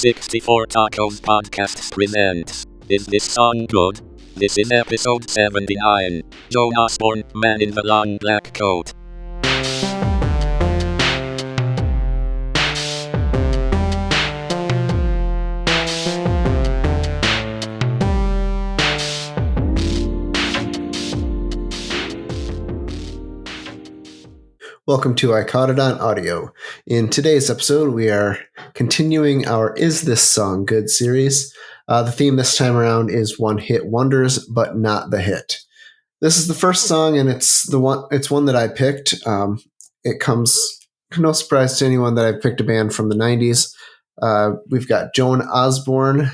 64 Tacos Podcasts presents Is This Song Good? This is episode 79. Joan Osborne, Man in the Long Black Coat. Welcome to I Caught It on Audio. In today's episode, we are continuing our Is This Song Good series. The theme this time around is one hit wonders, but not the hit. This is the first song, and it's one that I picked. It comes no surprise to anyone that I picked a band from the 90s. We've got Joan Osborne.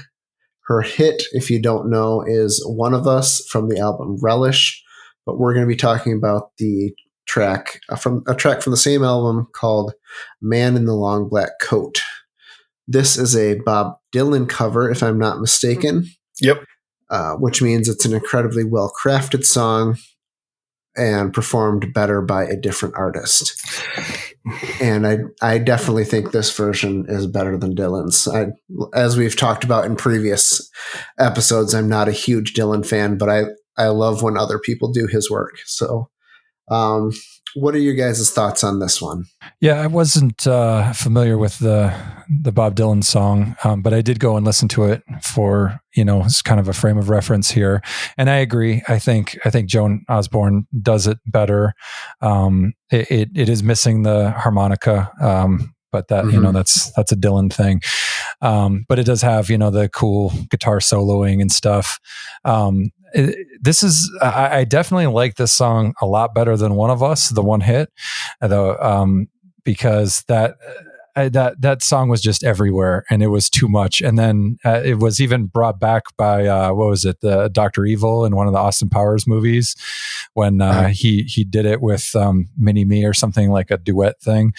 Her hit, if you don't know, is One of Us from the album Relish, but we're going to be talking about the track from the same album called Man in the Long Black Coat. This is a Bob Dylan cover, if I'm not mistaken. Yep. Which means it's an incredibly well-crafted song and performed better by a different artist. And I definitely think this version is better than Dylan's. As we've talked about in previous episodes, I'm not a huge Dylan fan, but I love when other people do his work. So what are your guys' thoughts on this one? Yeah, I wasn't familiar with the Bob Dylan song, but I did go and listen to it for, it's kind of a frame of reference here. And I agree. I think Joan Osborne does it better. It is missing the harmonica, but that, that's a Dylan thing. But it does have, the cool guitar soloing and stuff. I definitely like this song a lot better than One of Us, the one hit, though, because that song was just everywhere and it was too much. And then it was even brought back by the Dr. Evil in one of the Austin Powers movies when he did it with Mini Me or something, like a duet thing.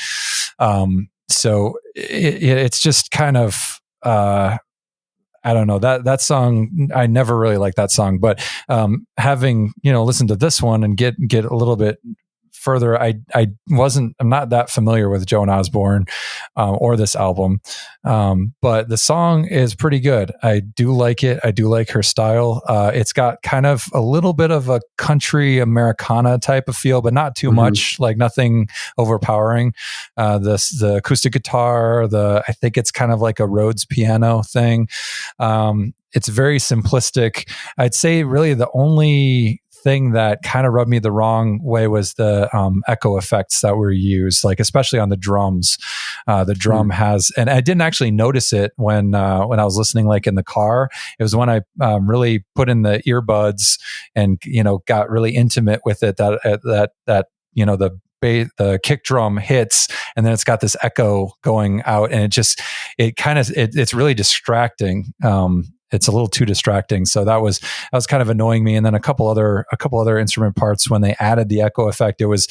So it's just kind of I don't know, that song, I never really liked that song, but having, listened to this one and get a little bit further, I'm not that familiar with Joan Osborne or this album, but the song is pretty good. I do like it. I do like her style. It's got kind of a little bit of a country Americana type of feel, but not too much, like nothing overpowering. The acoustic guitar, I think it's kind of like a Rhodes piano thing. It's very simplistic. I'd say really the only thing that kind of rubbed me the wrong way was the echo effects that were used, like especially on the drums. The drum has, and I didn't actually notice it when I was listening, like in the car. It was when I really put in the earbuds and got really intimate with it that the kick drum hits and then it's got this echo going out, and it's really distracting. It's a little too distracting. So that was kind of annoying me. And then a couple other instrument parts, when they added the echo effect, it was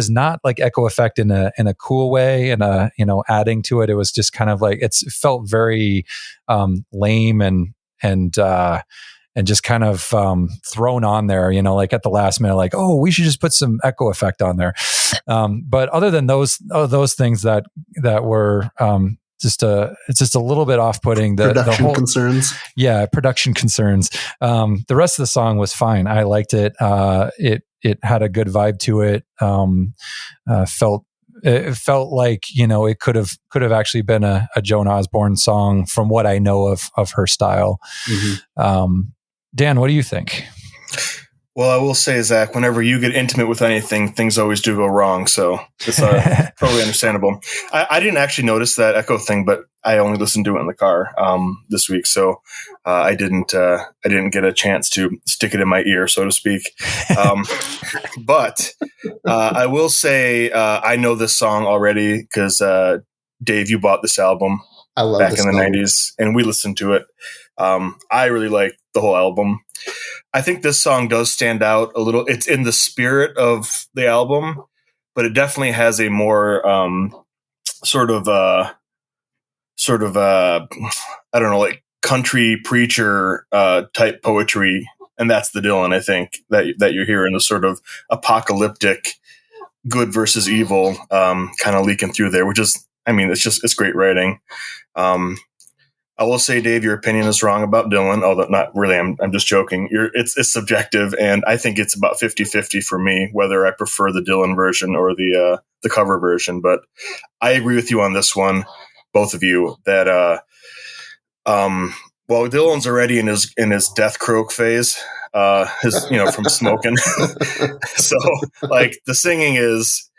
not like echo effect in a cool way and adding to it. It was just kind of like, it felt very lame and just kind of thrown on there, like at the last minute, like, oh, we should just put some echo effect on there. But other than those things that were it's just a little bit off-putting. Production concerns. Yeah, production concerns. The rest of the song was fine. I liked it. It had a good vibe to it. It felt like it could have actually been a Joan Osborne song from what I know of her style. Mm-hmm. Dan, what do you think? Well, I will say, Zach, whenever you get intimate with anything, things always do go wrong. So it's totally understandable. I didn't actually notice that echo thing, but I only listened to it in the car this week. So I didn't get a chance to stick it in my ear, so to speak. But I will say I know this song already because Dave, you bought this album back in the 90s, and we listened to it. I really like the whole album. I think this song does stand out a little. It's in the spirit of the album, but it definitely has a more sort of I don't know, like country preacher type poetry, and that's the Dylan, I think, that you're hearing, the sort of apocalyptic good versus evil kind of leaking through there, which is, it's great writing. I will say, Dave, your opinion is wrong about Dylan, although not really. I'm just joking. It's subjective, and I think it's about 50-50 for me, whether I prefer the Dylan version or the cover version. But I agree with you on this one, both of you, that well, Dylan's already in his death croak phase, from smoking. So like the singing is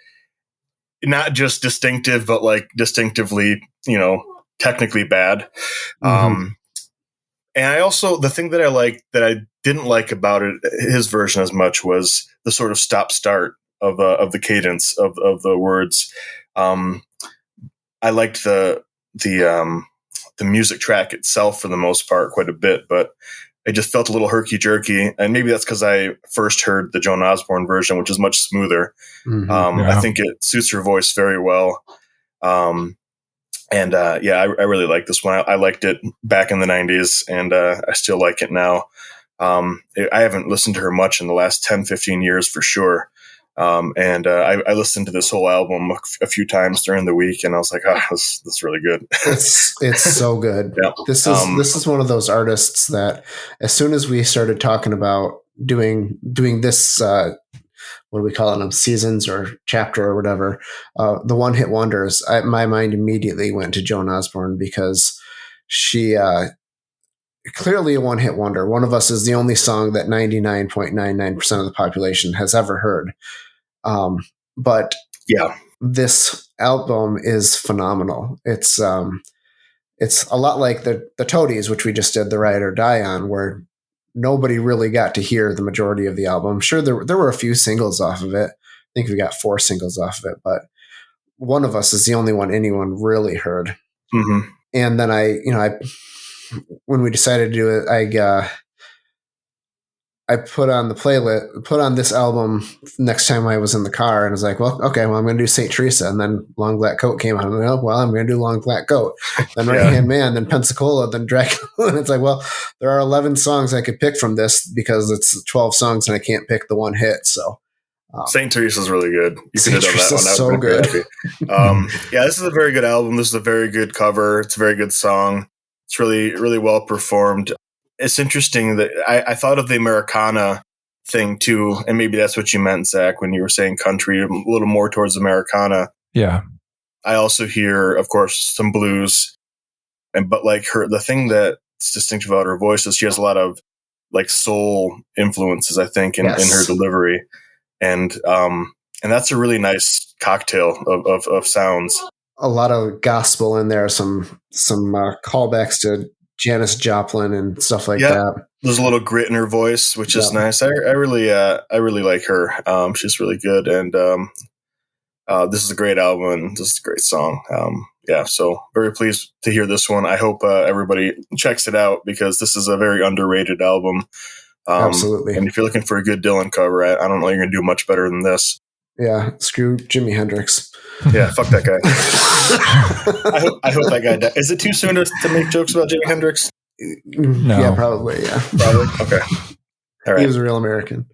not just distinctive, but like distinctively, technically bad. And I also, the thing that I didn't like about his version as much was the sort of stop start of the cadence of the words. I liked the music track itself for the most part quite a bit, but it just felt a little herky jerky. And maybe that's because I first heard the Joan Osborne version, which is much smoother. I think it suits her voice very well. I really like this one. I liked it back in the 90s, and I still like it now. I haven't listened to her much in the last 10, 15 years for sure. I listened to this whole album a few times during the week, and I was like, this is really good. It's so good. Yeah. This is one of those artists that as soon as we started talking about doing this, what do we call them, seasons or chapter or whatever, the one hit wonders, my mind immediately went to Joan Osborne, because she clearly a one hit wonder. One of Us is the only song that 99.99% of the population has ever heard. But yeah, this album is phenomenal. It's a lot like the Toadies, which we just did the Ride or Die on, where nobody really got to hear the majority of the album. I'm sure there were a few singles off of it. I think we got 4 singles off of it, but One of Us is the only one anyone really heard. Mm-hmm. And then when we decided to do it, I put on this album next time I was in the car, and I was like, well, okay, well, I'm going to do St. Teresa. And then Long Black Coat came out. I'm like, well, I'm going to do Long Black Coat. Then Right Hand Man, then Pensacola, then Dracula. And it's like, well, there are 11 songs I could pick from this, because it's 12 songs and I can't pick the one hit. So St. Teresa's really good. You could have done that one. That so good. This is a very good album. This is a very good cover. It's a very good song. It's really, really well performed. It's interesting that I thought of the Americana thing too, and maybe that's what you meant, Zach, when you were saying country, a little more towards Americana. Yeah. I also hear, of course, some blues, but like the thing that's distinctive about her voice is she has a lot of like soul influences, I think, in her delivery, and that's a really nice cocktail of sounds. A lot of gospel in there, some callbacks to Janis Joplin and stuff like that. There's a little grit in her voice, which is nice. I really like her. She's really good, and this is a great album, and this is a great song. So very pleased to hear this one. I hope everybody checks it out, because this is a very underrated album. Absolutely. And if you're looking for a good Dylan cover, I don't know you're going to do much better than this. Yeah, screw Jimi Hendrix. Yeah, fuck that guy. I hope that guy dies. Is it too soon to make jokes about Jimi Hendrix? No. Yeah, probably. Yeah, probably. Okay, all right. He was a real American.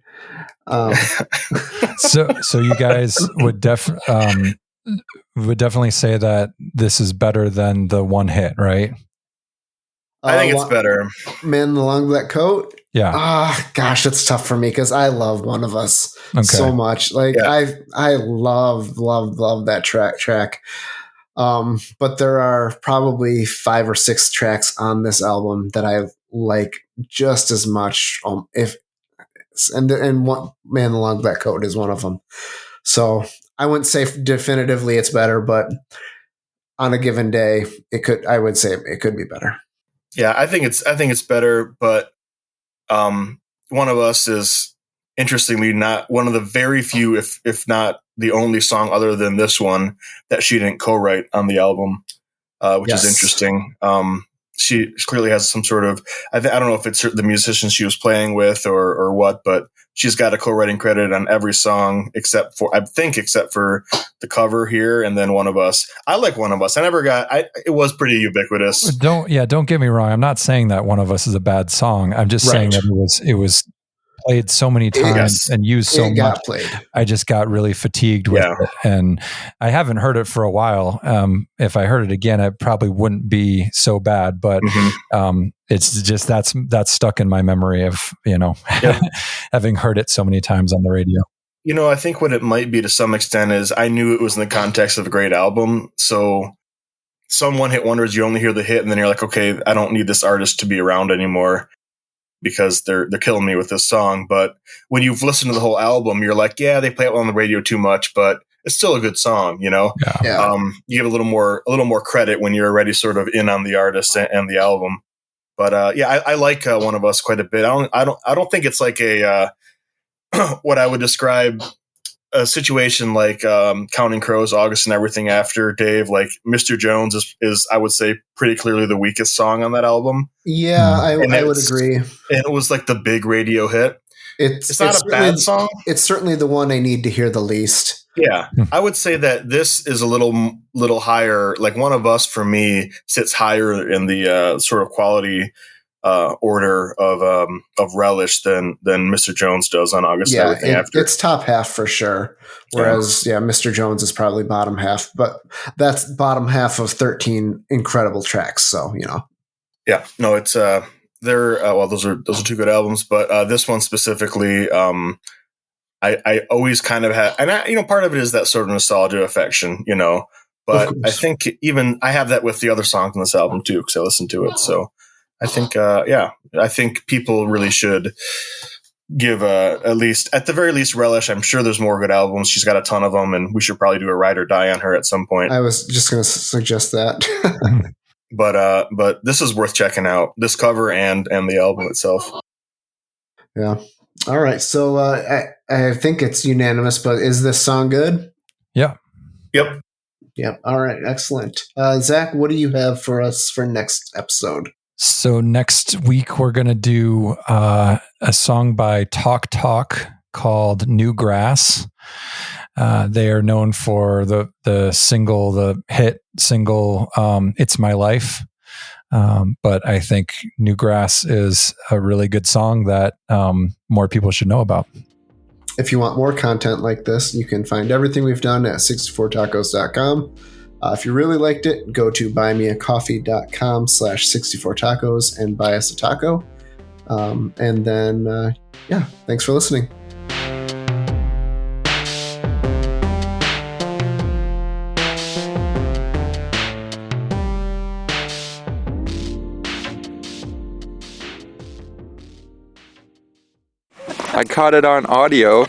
So you guys would definitely say that this is better than the one hit, right? I think it's better. Man in the Long Black Coat. Yeah. Gosh, it's tough for me, because I love One of Us so much. Like I love that track. But there are probably 5 or 6 tracks on this album that I like just as much. And what Man in the Long Black Coat is one of them. So I wouldn't say definitively it's better, but on a given day, I would say it could be better. Yeah, I think it's better, but One of Us is interestingly not one of the very few, if not the only song other than this one that she didn't co-write on the album, which is interesting. She clearly has some sort of, I don't know if it's the musicians she was playing with or what, but she's got a co-writing credit on every song except for the cover here, and then One of Us. I like One of Us. It was pretty ubiquitous. Don't get me wrong. I'm not saying that One of Us is a bad song. I'm just saying that it was played so many times and used so much. I just got really fatigued with it, and I haven't heard it for a while. If I heard it again, it probably wouldn't be so bad, but it's just that's stuck in my memory of having heard it so many times on the radio. I think what it might be to some extent is I knew it was in the context of a great album, so some one-hit wonders, you only hear the hit, and then you're like, okay, I don't need this artist to be around anymore because they're killing me with this song. But when you've listened to the whole album, you're like, yeah, they play it on the radio too much, but it's still a good song, You give a little more credit when you're already sort of in on the artist and the album. But I like One of Us quite a bit. I don't think it's like a what I would describe a situation like Counting Crows, August, and Everything After, Dave. Like Mr. Jones is I would say pretty clearly the weakest song on that album. Yeah, I would agree. And it was like the big radio hit. It's not a bad song. It's certainly the one I need to hear the least. Yeah, I would say that this is a little higher. Like One of Us for me sits higher in the sort of quality order of relish than Mr. Jones does on August. And Everything After. It's top half for sure. Whereas Mr. Jones is probably bottom half, but that's bottom half of 13 incredible tracks. So yeah, no, it's they're those are two good albums, but this one specifically, I always kind of had, and part of it is that sort of nostalgia affection, but I think even I have that with the other songs on this album too, because I listened to it. So I think, I think people really should give at the very least relish. I'm sure there's more good albums. She's got a ton of them, and we should probably do a Ride or Die on her at some point. I was just going to suggest that. But this is worth checking out, this cover and the album itself. Yeah. All right. So I think it's unanimous, but is this song good? Yeah. Yep. Yep. All right. Excellent. Zach, what do you have for us for next episode? So next week, we're going to do a song by Talk Talk called New Grass. They are known for the hit single, It's My Life. But I think New Grass is a really good song that more people should know about. If you want more content like this, you can find everything we've done at 64tacos.com. If you really liked it, go to buymeacoffee.com/64tacos and buy us a taco. And then, thanks for listening. I caught it on audio.